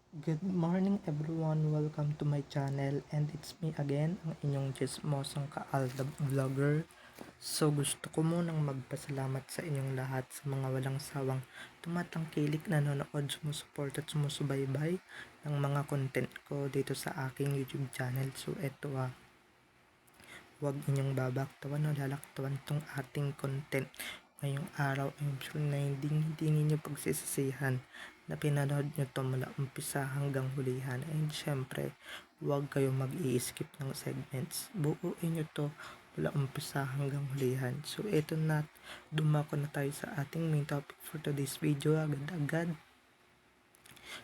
Good morning everyone, welcome to my channel and it's me again, ang inyong Jesmosang Kaalda Vlogger. So gusto ko munang magpasalamat sa inyong lahat sa mga walang sawang tumatangkilik, nanonood, sumusuport at sumusubaybay ng mga content ko dito sa aking YouTube channel. So eto huwag inyong babaktawan o lalaktawan tong ating content ngayong araw. I'm sure na hindi ninyo pagsisisihan na pinanood nyo to mula umpisa hanggang hulihan. And syempre, huwag kayo mag-i-skip ng segments. Buuin nyo to mula umpisa hanggang hulihan. So eto na, dumako na tayo sa ating main topic for today's video agad-agad.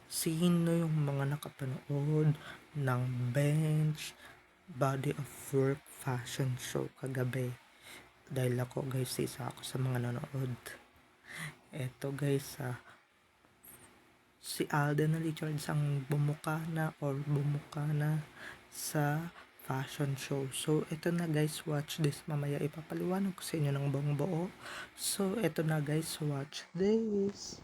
Sino yung mga nakapanood ng Bench Body of Work fashion show kagabi? Dahil ako guys, isa ako sa mga nanood. Eto guys, si Alden Richards ang bumuka na sa fashion show. So eto na guys, watch this. Mamaya ipapaliwanag ko sa inyo ng buong buo. So eto na guys, watch this.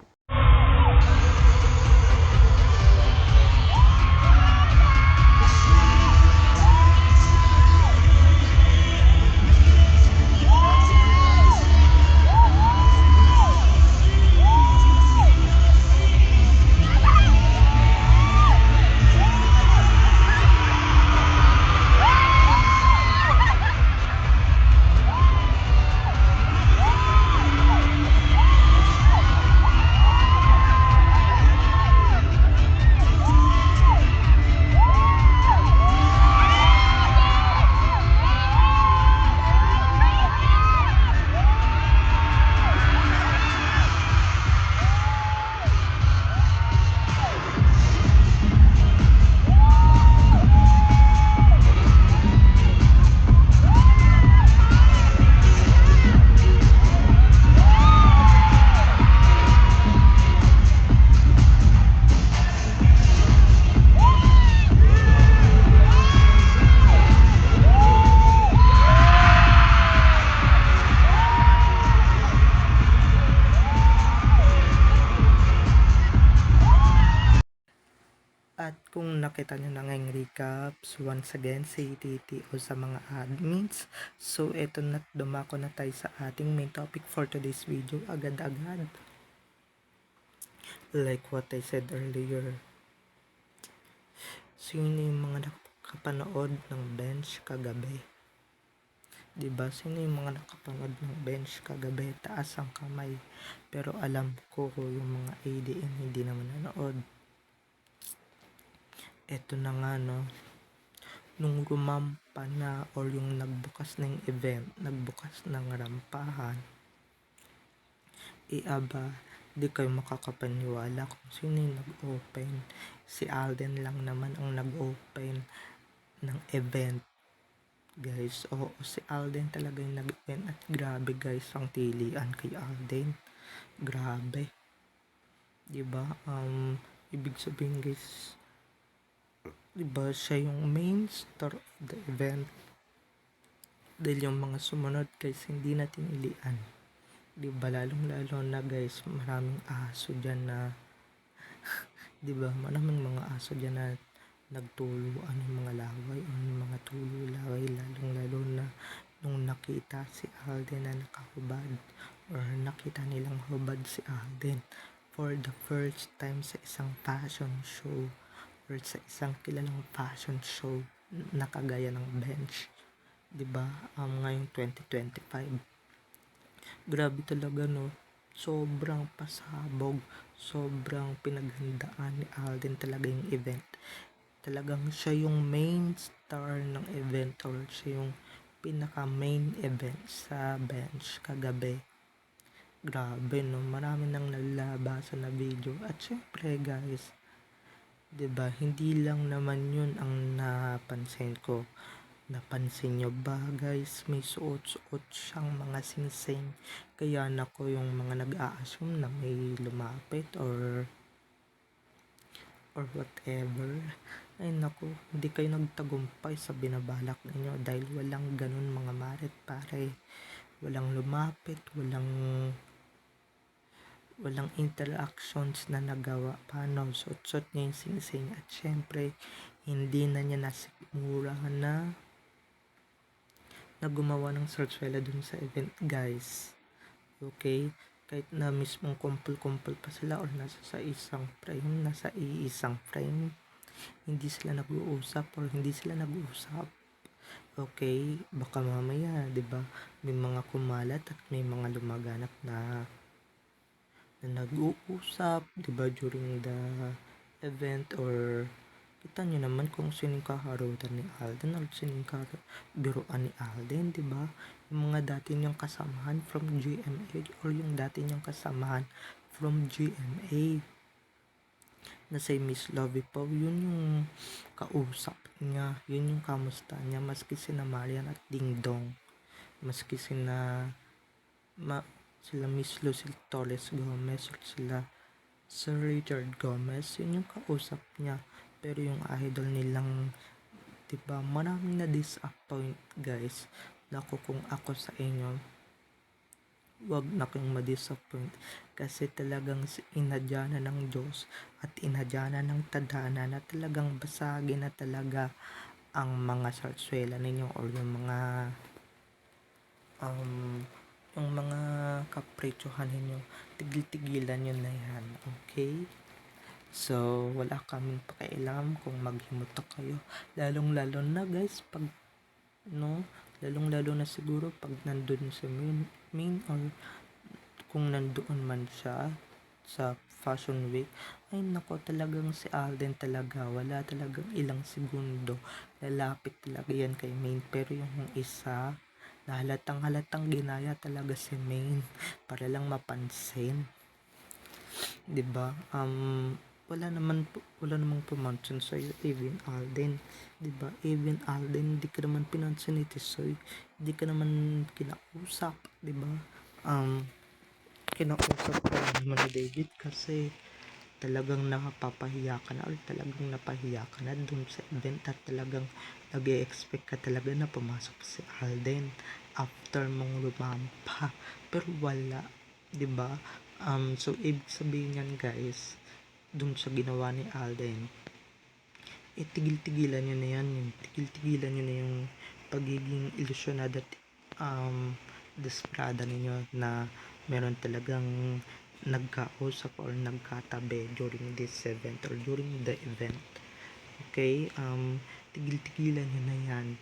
At kung nakita nyo na ngayong recaps, once again, si TTO sa mga admins. So, eto na, dumako na tayo sa ating main topic for today's video, agad-agad. Like what I said earlier, sino yung mga nakapanood ng Bench kagabi? Diba? Sino yung mga nakapanood ng Bench kagabi? Taas ang kamay. Pero alam ko yung mga ADM hindi naman nanood. Eto na nga no, nung rumampa na or yung nagbukas ng event, nagbukas ng rampahan, aba, di kayo makakapaniwala kung sino yung nag-open. Si Alden lang naman ang nag-open ng event. Guys, oo, si Alden talaga yung nag-event at grabe guys ang tilian kay Alden. Grabe. Diba? Ibig sabihin guys, diba siya yung main star of the event, dahil yung mga sumunod guys hindi natin ilian. Diba, lalong lalo na guys, maraming aso dyan na diba, maraming mga aso dyan na nagtuluan yung mga laway o yung mga tulo-laway, lalong lalo na nung nakita si Alden na nakahubad or nakita nilang hubad si Alden for the first time sa isang fashion show or sa isang kilalang fashion show na kagaya ng Bench, diba, ngayong 2025. Grabe talaga no, sobrang pasabog, sobrang pinaghandaan ni Alden talaga yung event. Talagang siya yung main star ng event or siya yung pinaka main event sa Bench kagabi. Grabe no, marami nang nalalabasan na video. At syempre guys, diba, hindi lang naman yun ang napansin ko. Napansin nyo ba guys, may suot-suot siyang mga singsing. Kaya nako, yung mga nag-a-assume na may lumapit or whatever, ay nako, hindi kayo nagtagumpay sa binabalak ninyo dahil walang ganun mga maret pare. Walang lumapit, walang interactions na nagawa. Paano? Suot-suot niya yung singsing at syempre hindi na niya nasigmura na gumawa ng sarsuela dun sa event, guys. Okay? Kahit na mismong kumpul-kumpul pa sila or nasa iisang frame, hindi sila nag-uusap or hindi sila nag-uusap. Okay? Baka mamaya, 'di ba? May mga kumalat at may mga lumaganap na nag-uusap, 'di ba, during the event, or kita nyo naman kung sino yung kaharutan ni Alden or sino yung biruan ni Alden, di ba? Yung mga dati niyang kasamahan from GMA or yung dati niyang kasamahan from GMA na si Miss Lovey Pau, yun yung kausap niya, yun yung kamusta niya, maski sina Marian at Ding Dong, maski sila Miss Lucy Torres Gomez or sila Sir Richard Gomez, yun yung kausap niya. Pero yung idol nilang, diba, maraming na disappoint, guys. Naku, kung ako sa inyo, wag na kayong ma-disappoint kasi talagang inadya na ng Diyos at inadya na ng tadhana na talagang basagin na talaga ang mga sarsuela ninyo or yung mga kapritsyohan ninyo. Tigil-tigilan nyo na yan, okay? So, wala kaming pakialam kung maghimuta kayo. Lalong-lalo na, guys, pag, no? Lalong-lalo na siguro pag nandun sa main or kung nandoon man siya sa Fashion Week. Ay, nako, talagang si Alden talaga. Wala talagang ilang segundo. Lalapit talaga yan kay main. Pero yung isa, na halatang ginaya talaga si main para lang mapansin. 'Di ba? Wala namang pumansin sa iyo, even Alden, 'di ba? Even Alden, hindi ka naman pinansin ni Tisoy, hindi ka naman kinausap, 'di ba? Kinausap ka naman ni David kasi talagang napapahiya ka na or talagang napahiya ka na dun sa event at talagang nag-expect ka talaga na pumasok si Alden after mong lumampa, pero wala, 'di ba? So ibig sabihin yan, guys, dun sa ginawa ni Alden, tigil-tigilan nyo na yan, tigil-tigilan nyo na yung pagiging ilusyonado at desperada ninyo na meron talagang nagkausap or nagkatabi during this event or during the event. Okay? Tigil-tigilan nyo na yan.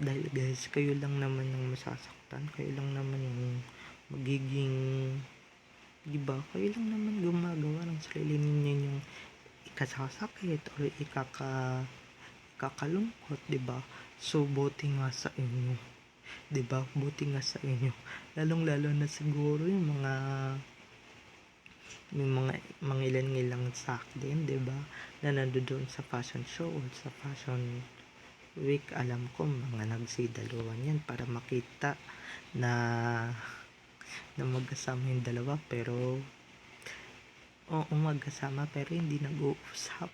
Dahil, guys, kayo lang naman yung masasaktan, kayo lang naman yung magiging, diba, kayo lang naman gumagawa ng sarili ninyo yung ikasasakit or ikakalungkot, diba? So, buti nga sa inyo, diba? Buti nga sa inyo. Lalong-lalo na siguro yung mga ilan-ilang sak din, diba? Na nandoon sa fashion show or sa fashion week. Alam ko, mga nagsidaluan yan para makita na magkasama yung dalawa, pero magkasama pero hindi nag-uusap,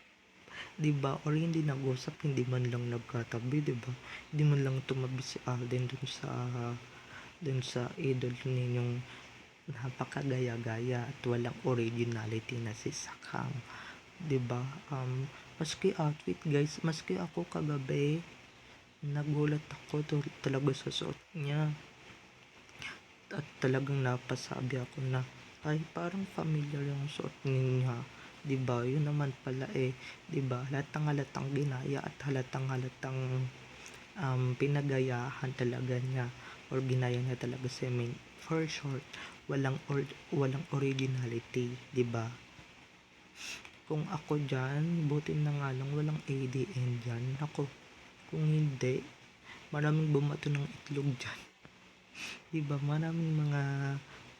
'di ba? Or hindi nag-uusap, hindi man lang nagkatabi, 'di ba? Hindi man lang tumabi si Alden dun sa idol ninyong napakagaya-gaya at walang originality na si Sakang, 'di ba? Maski outfit, guys, maski ako kagabi nagulat ako talaga sa suot niya at talagang napasabi ako na ay parang familiar yung suot niya, 'di ba? Yun naman pala 'di ba? Halatang ginaya at halatang pinagayahan talaga niya or ginaya niya talaga si Main. For short, walang originality, 'di ba? Kung ako diyan, buti na nga lang walang ADN diyan. Ako, kung hindi, maraming bumato ng itlog diyan. 'Di ba? Maraming mga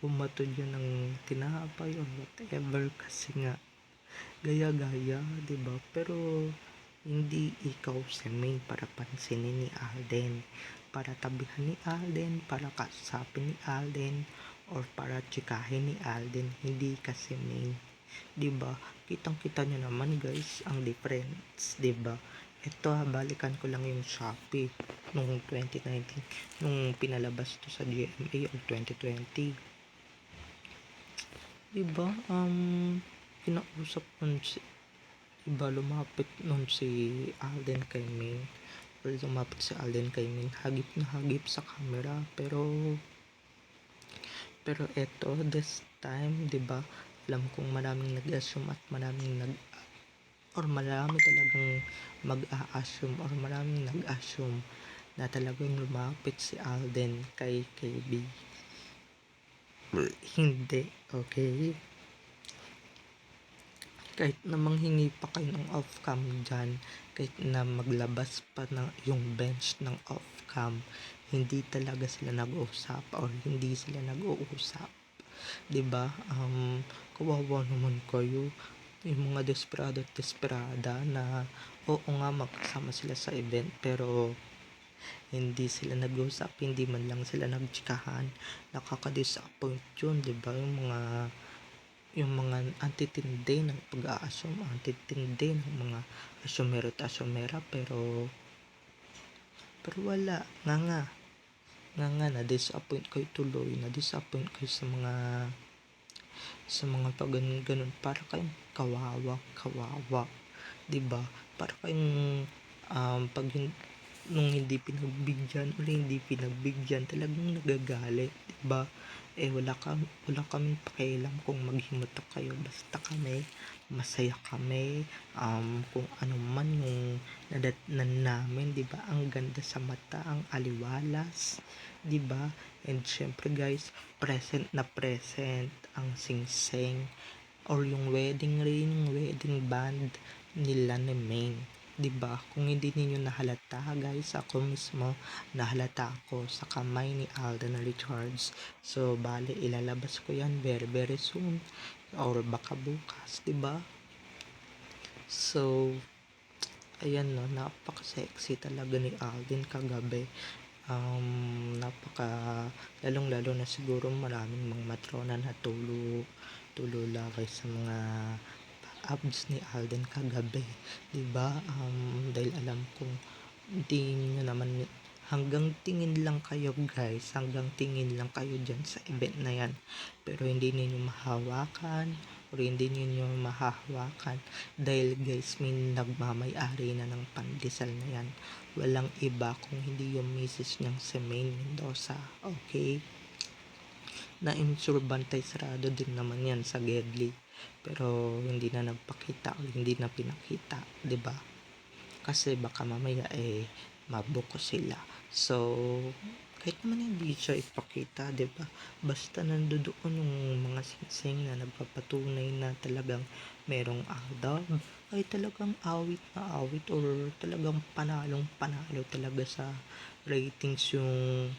bumato dyan ng tinapay or whatever kasi nga gaya-gaya, 'di ba? Pero hindi ikaw si main para pansinin ni Alden, para tabihan ni Alden, para kausapin ni Alden, or para tsikahin ni Alden. Hindi kasi main, 'di ba? Kitang-kita nyo naman, guys, ang difference, 'di ba? Ito, balikan ko lang yung Shopee nung 2019 nung pinalabas to sa GMA or 2020. Diba, kinausap nun si, diba, lumapit nun si Alden kay Min, or lumapit si Alden kay Min, hagip na hagip sa camera, pero eto, this time, diba, alam kong maraming nag-assume at marami talagang mag-a-assume or maraming nag-assume na talagang lumapit si Alden kay KB. Hindi, okay? Kahit na manghingi pa kayo ng off-cam dyan, kahit na maglabas pa ng yung bench ng off-cam, hindi talaga sila nag-uusap or hindi sila nag-uusap. Diba? Kawawa naman kayo. Yung mga desperado at desperada na oo nga magkasama sila sa event pero hindi sila nag-usap, hindi man lang sila nagtsikahan. Nakaka-disappoint yun, diba? Yung mga antitindi ng pag-a-assume, antitindi ng mga asumero at asumera, pero wala, nga na-disappoint kayo tuloy, na-disappoint kayo sa mga pag ganun, para kayong kawawa, diba? Para kayong pag nung hindi pinagbigyan talagang nagagalit, diba? Wala kaming pakialam kung maghimata kayo, basta kami masaya kami, kung ano man yung nadatnan namin, diba? Ang ganda sa mata, ang aliwalas, diba? And syempre guys, present ang singsing or yung wedding ring, wedding band nila ni Maine. Diba? Kung hindi ninyo nahalata guys, ako mismo nahalata ako sa kamay ni Alden Richards. So bale ilalabas ko yan very very soon or baka bukas, diba? So ayan no, napaka-sexy talaga ni Alden kagabi. Lalong lalo na siguro maraming mga matrona na tulo laki sa mga abs ni Alden kagabi, diba? Dahil alam kong hindi nyo naman, hanggang tingin lang kayo guys, hanggang tingin lang kayo dyan sa event na yan, pero hindi ninyo mahawakan or hindi ninyo mahahawakan dahil guys, may nagmamay-ari na ng pandesal na yan, walang iba kung hindi yung misis niyang si Maine Mendoza, okay? Na-ensure bantay sarado din naman yan sa Gedli, pero hindi na nagpakita o hindi na pinakita, 'di ba? Kasi baka mamaya mabuko sila. So kahit naman hindi siya ipakita, 'di ba? Basta nandoon yung mga singsing na nagpapatunay na talagang merong adab, ay talagang awit na awit or talagang panalong panalo talaga sa ratings yung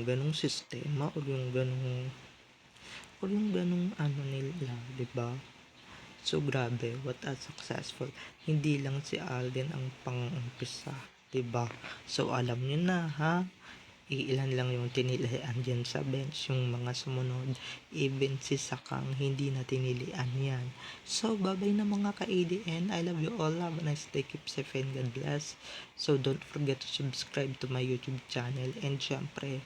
ganong sistema o yung ganong ano nila, 'di ba? So grabe, what a successful. Hindi lang si Alden ang pang-umpisa, 'di ba? So alam niyo na ha, iilan lang yung tinilian dyan sa bench, yung mga sumunod, even si Sakang hindi na tinilian yan. So babay na mga ka-ADN, I love you all, have a nice day, keep safe and God bless. So don't forget to subscribe to my YouTube channel, and syempre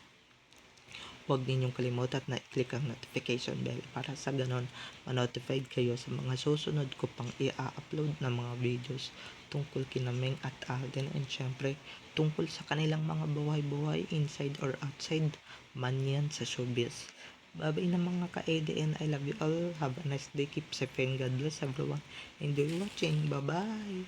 huwag ninyong kalimutan na i-click ang notification bell para sa ganon ma-notified kayo sa mga susunod ko pang i-upload na mga videos tungkol kina Meng at Alden, and syempre tungkol sa kanilang mga buhay-buhay inside or outside man yan sa showbiz. Babay na mga ka-ADN, I love you all, have a nice day, keep safe and God bless everyone, enjoy watching, bye bye.